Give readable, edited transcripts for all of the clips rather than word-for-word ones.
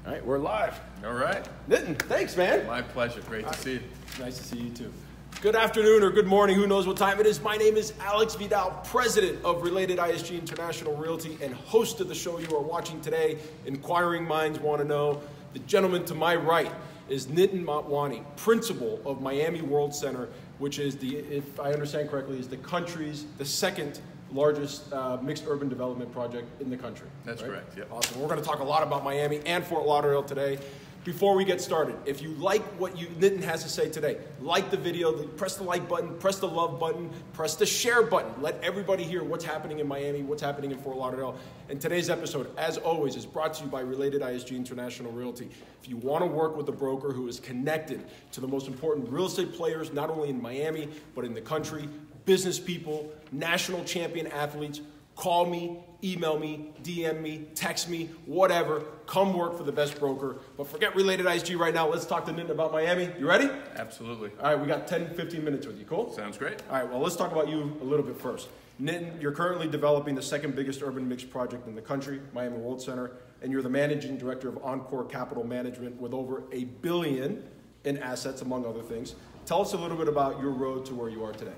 All right, we're live. All right. Nitin, thanks, man. My pleasure. Great to see you. Nice to see you, too. Good afternoon or good morning. Who knows what time it is. My name is Alex Vidal, president of Related ISG International Realty and host of the show you are watching today. Inquiring minds want to know. The gentleman to my right is Nitin Motwani, principal of Miami WorldCenter, which is if I understand correctly, is the second largest mixed urban development project in the country. That's right? correct, yep. Awesome. We're going to talk a lot about Miami and Fort Lauderdale today. Before we get started, if you like what Nitin has to say today, like the video, press the like button, press the love button, press the share button. Let everybody hear what's happening in Miami, what's happening in Fort Lauderdale. And today's episode, as always, is brought to you by Related ISG International Realty. If you want to work with a broker who is connected to the most important real estate players, not only in Miami, but in the country, business people, national champion athletes, call me, email me, DM me, text me, whatever. Come work for the best broker. But forget Related ISG right now. Let's talk to Nitin about Miami. You ready? Absolutely. All right, we got 10, 15 minutes with you. Cool? Sounds great. All right, well, let's talk about you a little bit first. Nitin, you're currently developing the second biggest urban mixed project in the country, Miami WorldCenter, and you're the managing director of Encore Capital Management with over $1 billion in assets, among other things. Tell us a little bit about your road to where you are today.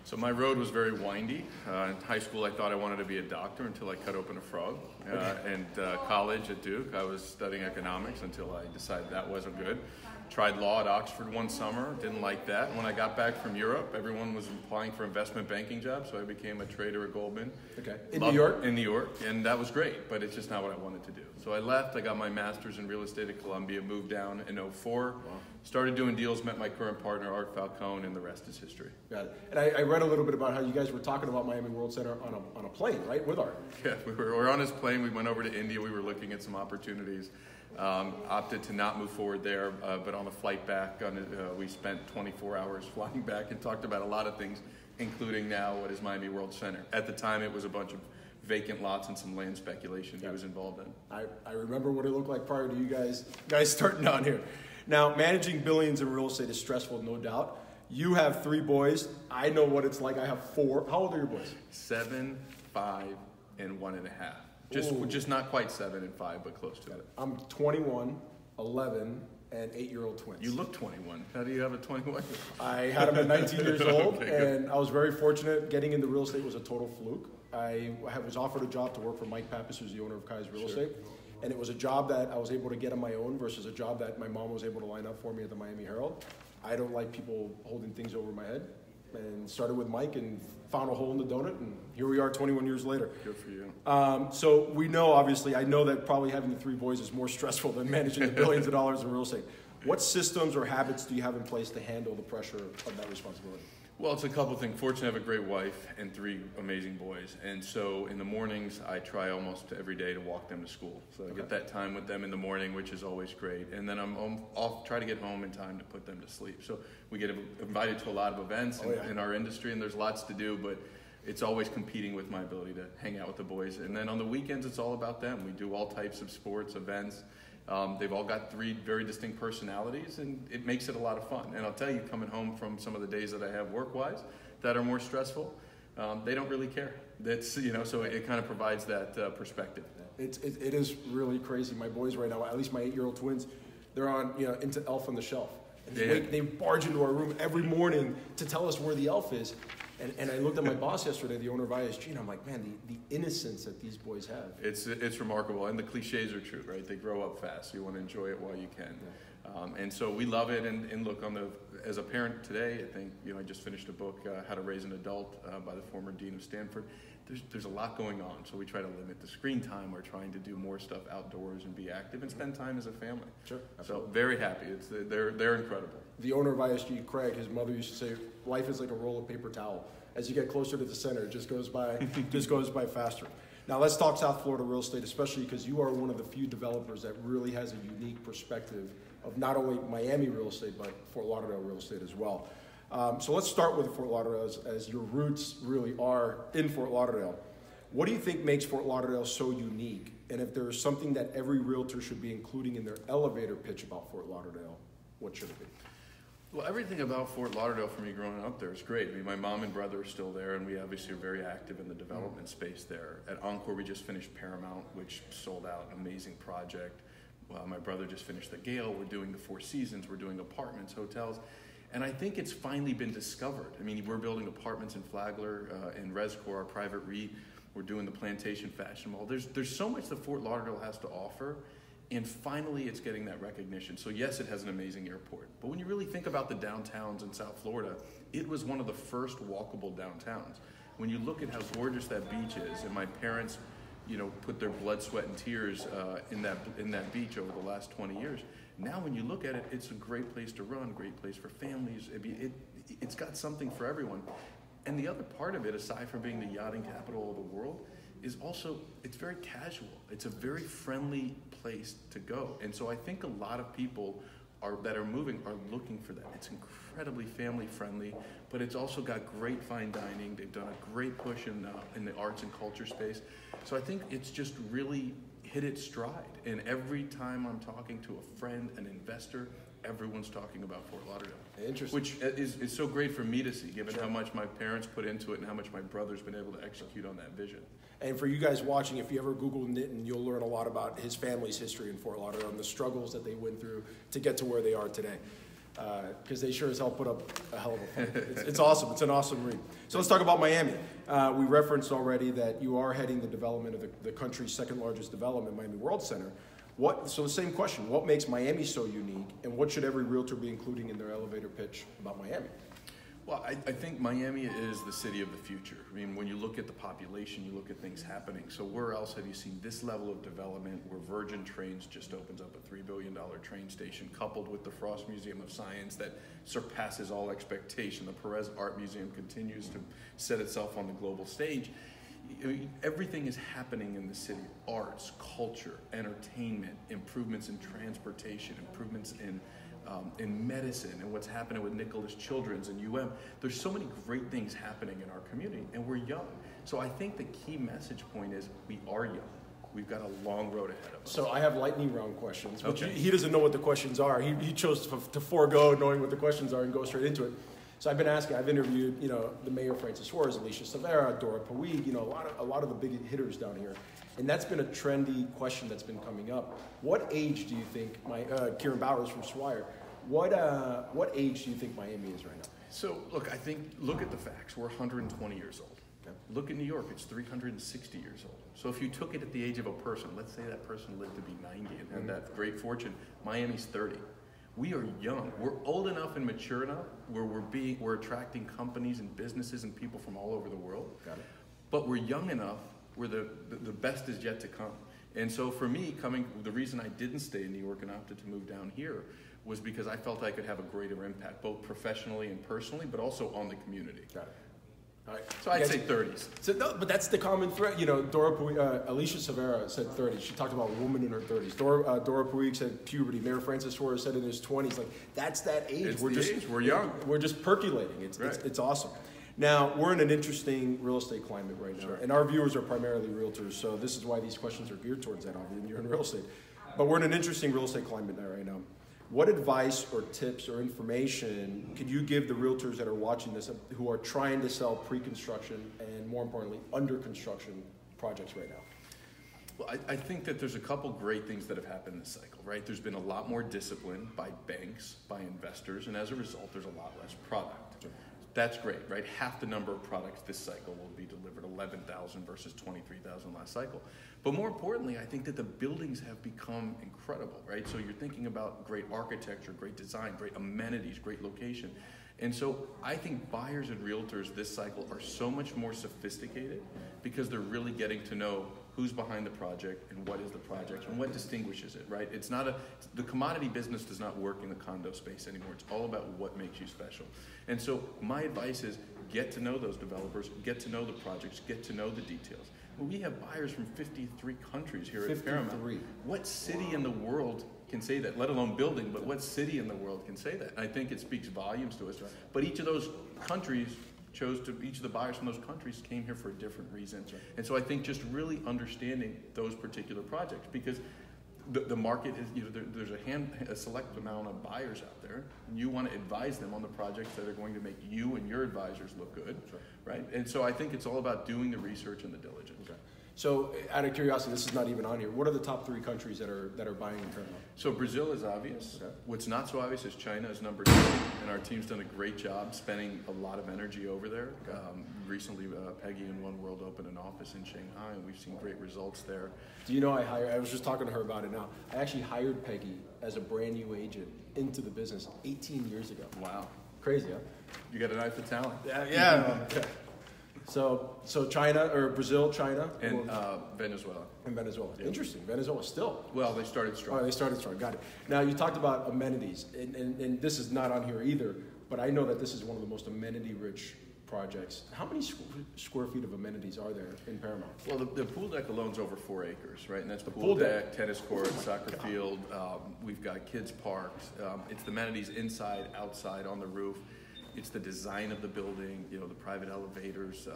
So my road was very windy. In high school, I thought I wanted to be a doctor until I cut open a frog. And college at Duke, I was studying economics until I decided that wasn't good. Tried law at Oxford one summer, didn't like that. When I got back from Europe, everyone was applying for investment banking jobs, so I became a trader at Goldman. Okay. In New York? In New York, and that was great, but it's just not what I wanted to do. So I left, I got my master's in real estate at Columbia, moved down in 2004, started doing deals, met my current partner, Art Falcone, and the rest is history. Got it. And I read a little bit about how you guys were talking about Miami WorldCenter on a plane, right, with Art? Yeah, we were on his plane, we went over to India, we were looking at some opportunities. Opted to not move forward there, but on the flight back, we spent 24 hours flying back and talked about a lot of things, including now what is Miami WorldCenter. At the time, it was a bunch of vacant lots and some land speculation he was involved in. I remember what it looked like prior to you guys starting down here. Now, managing billions in real estate is stressful, no doubt. You have 3 boys. I know what it's like. I have 4. How old are your boys? 7, 5, and 1.5. Just not quite 7 and 5, but close to it. I'm 21, 11, and 8-year-old twins. You look 21. How do you have a 21? I had them at 19 years old, Okay, and I was very fortunate. Getting into real estate was a total fluke. I was offered a job to work for Mike Pappas, who's the owner of Kai's Real Estate, and it was a job that I was able to get on my own versus a job that my mom was able to line up for me at the Miami Herald. I don't like people holding things over my head, and started with Mike and found a hole in the donut, and here we are 21 years later. Good for you. So we know, obviously, I know that probably having the 3 boys is more stressful than managing the billions of dollars in real estate. What systems or habits do you have in place to handle the pressure of that responsibility? Well, it's a couple things. Fortunately, I have a great wife and 3 amazing boys. And so in the mornings, I try almost every day to walk them to school. So I get that time with them in the morning, which is always great. And then I'll try to get home in time to put them to sleep. So we get invited to a lot of events in our industry, and there's lots to do, but it's always competing with my ability to hang out with the boys. And then on the weekends, it's all about them. We do all types of sports, events. They've all got 3 very distinct personalities, and it makes it a lot of fun. And I'll tell you, coming home from some of the days that I have work-wise that are more stressful, they don't really care. That's so it kind of provides that perspective. It is really crazy. My boys right now, at least my 8-year-old twins, they're on into Elf on the Shelf. And they barge into our room every morning to tell us where the elf is. And I looked at my boss yesterday, the owner of ISG, and I'm like, man, the innocence that these boys have. It's remarkable, and the cliches are true, right? They grow up fast. So you want to enjoy it while you can. And so we love it. And look, as a parent today, I think, I just finished a book, How to Raise an Adult, by the former dean of Stanford. There's a lot going on, so we try to limit the screen time. We're trying to do more stuff outdoors and be active and spend time as a family. Sure, absolutely. So very happy. They're incredible. The owner of ISG, Craig, his mother used to say, life is like a roll of paper towel. As you get closer to the center, it just goes by faster. Now let's talk South Florida real estate, especially because you are one of the few developers that really has a unique perspective of not only Miami real estate, but Fort Lauderdale real estate as well. So let's start with Fort Lauderdale as your roots really are in Fort Lauderdale. What do you think makes Fort Lauderdale so unique? And if there is something that every realtor should be including in their elevator pitch about Fort Lauderdale, what should it be? Well, everything about Fort Lauderdale for me growing up there is great. I mean, my mom and brother are still there, and we obviously are very active in the development space there. At Encore, we just finished Paramount, which sold out, amazing project. Well, my brother just finished the Gale. We're doing the Four Seasons. We're doing apartments, hotels. And I think it's finally been discovered. I mean, we're building apartments in Flagler, in Rescor, our private REIT. We're doing the Plantation Fashion Mall. There's so much that Fort Lauderdale has to offer, and finally it's getting that recognition. So yes, it has an amazing airport. But when you really think about the downtowns in South Florida, it was one of the first walkable downtowns. When you look at how gorgeous that beach is, and my parents, put their blood, sweat, and tears in that beach over the last 20 years. Now when you look at it, it's a great place to run, great place for families. It's got something for everyone. And the other part of it, aside from being the yachting capital of the world, is also, it's very casual. It's a very friendly place to go. And so I think a lot of people that are moving are looking for that. It's incredibly family friendly, but it's also got great fine dining. They've done a great push in the arts and culture space. So I think it's just really hit its stride. And every time I'm talking to a friend, an investor, everyone's talking about Fort Lauderdale. Interesting. Which is so great for me to see, given how much my parents put into it and how much my brother's been able to execute on that vision. And for you guys watching, if you ever Google Nitin, you'll learn a lot about his family's history in Fort Lauderdale and the struggles that they went through to get to where they are today. Because they sure as hell put up a hell of a fight. It's awesome. It's an awesome read. So let's talk about Miami. We referenced already that you are heading the development of the country's second largest development, Miami WorldCenter. So the same question, what makes Miami so unique, and what should every realtor be including in their elevator pitch about Miami? Well, I think Miami is the city of the future. I mean, when you look at the population, you look at things happening. So where else have you seen this level of development where Virgin Trains just opens up a $3 billion train station, coupled with the Frost Museum of Science that surpasses all expectation. The Perez Art Museum continues to set itself on the global stage. I mean, everything is happening in the city. Arts, culture, entertainment, improvements in transportation, improvements in medicine, and what's happening with Nicholas Children's and There's so many great things happening in our community, and we're young. So I think the key message point is we are young. We've got a long road ahead of us. So I have lightning round questions, which okay. He doesn't know what the questions are. He chose to forego knowing what the questions are and go straight into it. So I've been asking. I've interviewed, the mayor Francis Suarez, Alicia Silvera, Dora Puig, a lot of the big hitters down here, and that's been a trendy question that's been coming up. What age do you think Kieran Bowers from Swire? What age do you think Miami is right now? So look at the facts. We're 120 years old. Okay. Look at New York. It's 360 years old. So if you took it at the age of a person, let's say that person lived to be 90 and had that great fortune, Miami's 30. We are young. We're old enough and mature enough where we're attracting companies and businesses and people from all over the world. Got it. But we're young enough where the best is yet to come. And so for me, the reason I didn't stay in New York and opted to move down here was because I felt I could have a greater impact, both professionally and personally, but also on the community. Got it. All right. So I'd say 30s. So no, but that's the common thread. Alicia Silvera said 30s. She talked about a woman in her 30s. Dora Puig said puberty. Mayor Francis Suarez said in his 20s. Like, that's that age. It's age. We're young. We're just percolating. It's awesome. Now, we're in an interesting real estate climate right now. Sure. And our viewers are primarily realtors, so this is why these questions are geared towards that, obviously, and you're in real estate. But we're in an interesting real estate climate right now. What advice or tips or information could you give the realtors that are watching this who are trying to sell pre-construction and, more importantly, under construction projects right now? Well, I think that there's a couple great things that have happened this cycle, right? There's been a lot more discipline by banks, by investors, and as a result, there's a lot less product. Sure. That's great, right? Half the number of products this cycle will be delivered, 11,000 versus 23,000 last cycle. But more importantly, I think that the buildings have become incredible, right? So you're thinking about great architecture, great design, great amenities, great location. And so I think buyers and realtors this cycle are so much more sophisticated because they're really getting to know who's behind the project and what is the project and what distinguishes it, right? The commodity business does not work in the condo space anymore. It's all about what makes you special. And so my advice is get to know those developers, get to know the projects, get to know the details. Well, we have buyers from 53 countries here at Paramount. What city in the world can say that, let alone building, but what city in the world can say that? And I think it speaks volumes to us. Right. But each of those countries each of the buyers from those countries came here for a different reason. Right. And so I think just really understanding those particular projects, because the market is, there's a select amount of buyers out there, and you want to advise them on the projects that are going to make you and your advisors look good, right? And so I think it's all about doing the research and the diligence. Okay. So, out of curiosity, this is not even on here. What are the top 3 countries that are buying in Paramount? So Brazil is obvious. Okay. What's not so obvious is China is number 2, and our team's done a great job spending a lot of energy over there. Okay. Recently, Peggy and One World opened an office in Shanghai, and we've seen great results there. Do you know I was just talking to her about it now. I actually hired Peggy as a brand new agent into the business 18 years ago. Wow. Crazy, huh? You got an eye for talent. Yeah. So China, or Brazil, China, and Venezuela. And Venezuela. Yeah. Interesting. Venezuela still. Well, they started strong. Oh, they started strong. Got it. Now, you talked about amenities, and this is not on here either, but I know that this is one of the most amenity-rich projects. How many square feet of amenities are there in Paramount? Well, the pool deck alone's over 4 acres, right? And that's the pool deck, tennis court, soccer field. We've got kids parks. It's the amenities inside, outside, on the roof. It's the design of the building, the private elevators.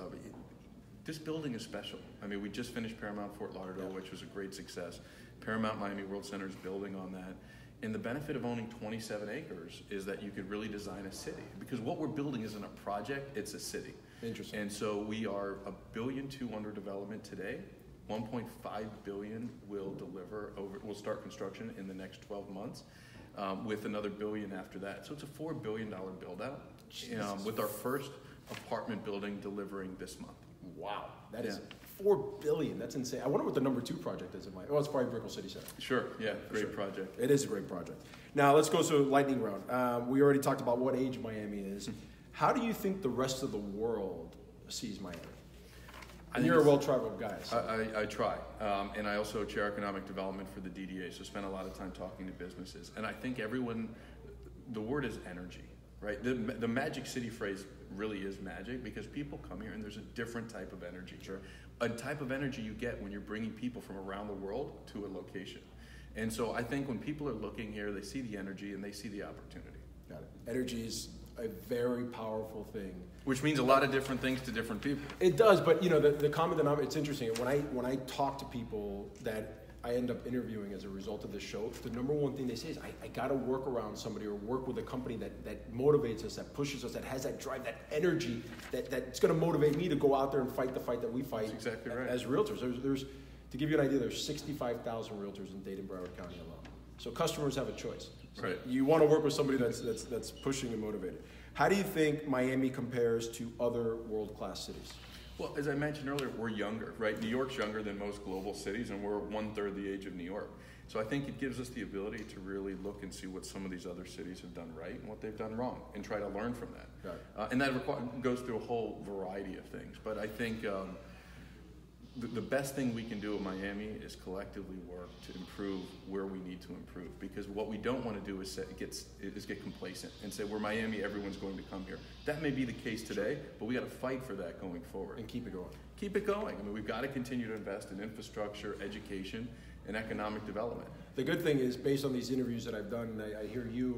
This building is special. I mean, we just finished Paramount Fort Lauderdale, which was a great success. Paramount Miami WorldCenter is building on that. And the benefit of owning 27 acres is that you could really design a city. Because what we're building isn't a project, it's a city. Interesting. And so we are $1.2 billion under development today. $1.5 billion will we'll start construction in the next 12 months. With another $1 billion after that. So it's a $4 billion build out with our first apartment building delivering this month. Wow, that is $4 billion. That's insane. I wonder what the number 2 project is in Miami. Oh, it's probably Brickell City Center. Sure, yeah, great project. It is a great project. Now let's go to lightning round. We already talked about what age Miami is. How do you think the rest of the world sees Miami? And you're a well-traveled guy. So. I try, and I also chair economic development for the DDA, so spend a lot of time talking to businesses. And I think everyone, the word is energy, right? The Magic City phrase really is magic because people come here and there's a different type of energy. Sure. A type of energy you get when you're bringing people from around the world to a location. And so I think when people are looking here, they see the energy and they see the opportunity. Got it. Energy is a very powerful thing. Which means a lot of different things to different people. It does, but the common denominator, it's interesting. When I talk to people that I end up interviewing as a result of this show, the number one thing they say is, I got to work around somebody or work with a company that motivates us, that pushes us, that has that drive, that energy, that's going to motivate me to go out there and fight the fight that we fight. That's exactly right. As realtors. There's, to give you an idea, there's 65,000 realtors in Dade and Broward County alone. So customers have a choice. So right. You want to work with somebody that's pushing and motivated. How do you think Miami compares to other world-class cities? Well, as I mentioned earlier, we're younger, right? New York's younger than most global cities, and we're 1/3 the age of New York. So I think it gives us the ability to really look and see what some of these other cities have done right and what they've done wrong, and try to learn from that. Right. And that goes through a whole variety of things. But I think the best thing we can do in Miami is collectively work to improve where we need to improve. Because what we don't want to do is get complacent and say, we're Miami, everyone's going to come here. That may be the case today, but we got to fight for that going forward. And keep it going. Keep it going. I mean, we've got to continue to invest in infrastructure, education, and economic development. The good thing is, based on these interviews that I've done, I hear you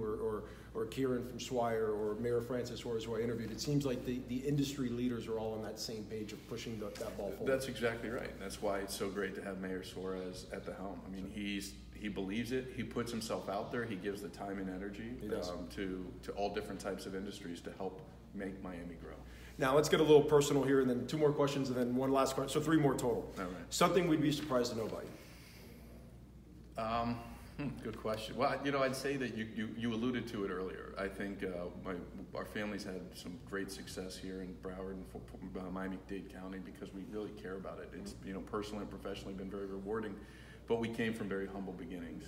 or Kieran from Swire or Mayor Francis Suarez, who I interviewed, it seems like the industry leaders are all on that same page of pushing that ball forward. That's exactly right. That's why it's so great to have Mayor Suarez at the helm. I mean, he believes it. He puts himself out there. He gives the time and energy to all different types of industries to help make Miami grow. Now, let's get a little personal here, and then 2 more questions, and then one last question. So 3 more total. All right. Something we'd be surprised to know about you. Good question. Well, I'd say that you alluded to it earlier. I think our family's had some great success here in Broward and Miami-Dade County because we really care about it. It's personally and professionally been very rewarding, but we came from very humble beginnings.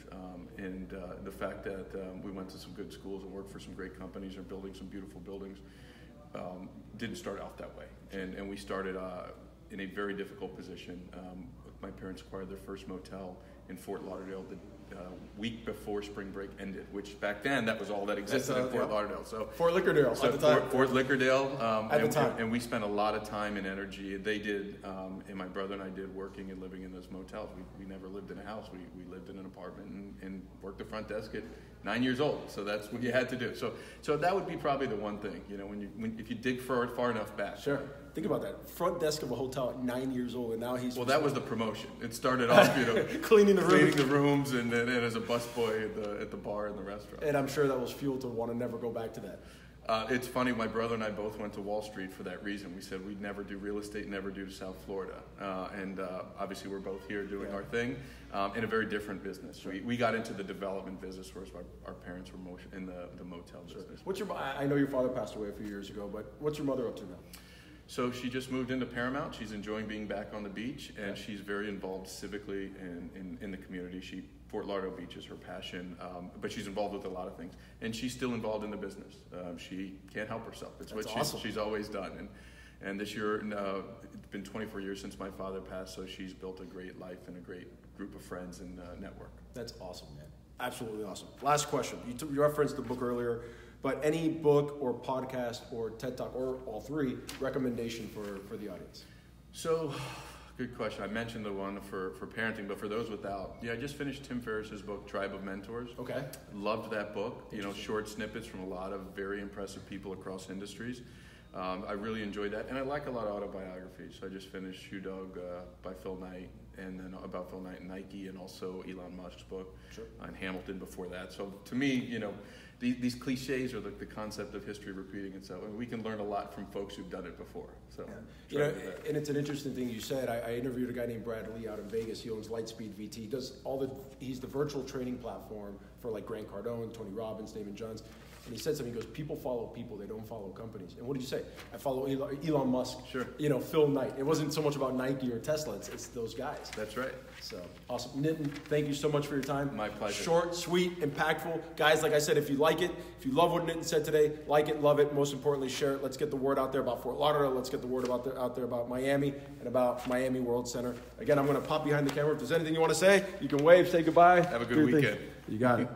And the fact that we went to some good schools and worked for some great companies and building some beautiful buildings didn't start out that way. And we started in a very difficult position. My parents acquired their first motel in Fort Lauderdale the week before spring break ended, which back then that was all that existed in Fort Lauderdale. So Fort Lickerdale at the time. Fort Lickerdale at the time. And we spent a lot of time and energy. They did, and my brother and I did, working and living in those motels. We never lived in a house. We lived in an apartment and worked the front desk at 9 years old. So that's what you had to do. So that would be probably the one thing. If you dig far enough back. Sure. Think about that. Front desk of a hotel at 9 years old, and now he's... Well, that was the promotion. It started off, cleaning the rooms and then as a busboy at the bar in the restaurant. And I'm sure that was fuel to want to never go back to that. It's funny, my brother and I both went to Wall Street for that reason. We said we'd never do real estate, never do South Florida. And obviously we're both here doing our thing in a very different business. We got into the development business, whereas our parents were in the motel business. I know your father passed away a few years ago, but what's your mother up to now? So she just moved into Paramount. She's enjoying being back on the beach, and she's very involved civically in the community. Fort Lauderdale Beach is her passion, but she's involved with a lot of things. And she's still involved in the business. She can't help herself. It's what she's always done. And this year, it's been 24 years since my father passed, so she's built a great life and a great group of friends and network. That's awesome, man. Absolutely awesome. Last question. You referenced the book earlier, but any book or podcast or TED Talk or all three recommendation for the audience? So, good question. I mentioned the one for parenting, but for those without, I just finished Tim Ferriss's book, Tribe of Mentors. Okay. Loved that book. Short snippets from a lot of very impressive people across industries. I really enjoyed that, and I like a lot of autobiographies. So I just finished Shoe Dog by Phil Knight, and then about Phil Knight and Nike, and also Elon Musk's book, and Hamilton before that. So to me, these cliches are the concept of history repeating itself, and we can learn a lot from folks who've done it before. So, and it's an interesting thing you said. I interviewed a guy named Brad Lee out in Vegas. He owns Lightspeed VT. He's the virtual training platform for like Grant Cardone, Tony Robbins, Daymond Johns. And he said something. He goes, "People follow people; they don't follow companies." And what did you say? I follow Elon Musk. Sure. Phil Knight. It wasn't so much about Nike or Tesla. It's those guys. That's right. So awesome, Nitin. Thank you so much for your time. My pleasure. Short, sweet, impactful, guys. Like I said, if you like it, if you love what Nitin said today, like it, love it. Most importantly, share it. Let's get the word out there about Fort Lauderdale. Let's get the word out there about Miami and about Miami WorldCenter. Again, I'm going to pop behind the camera. If there's anything you want to say, you can wave, say goodbye. Have a good weekend. You got it.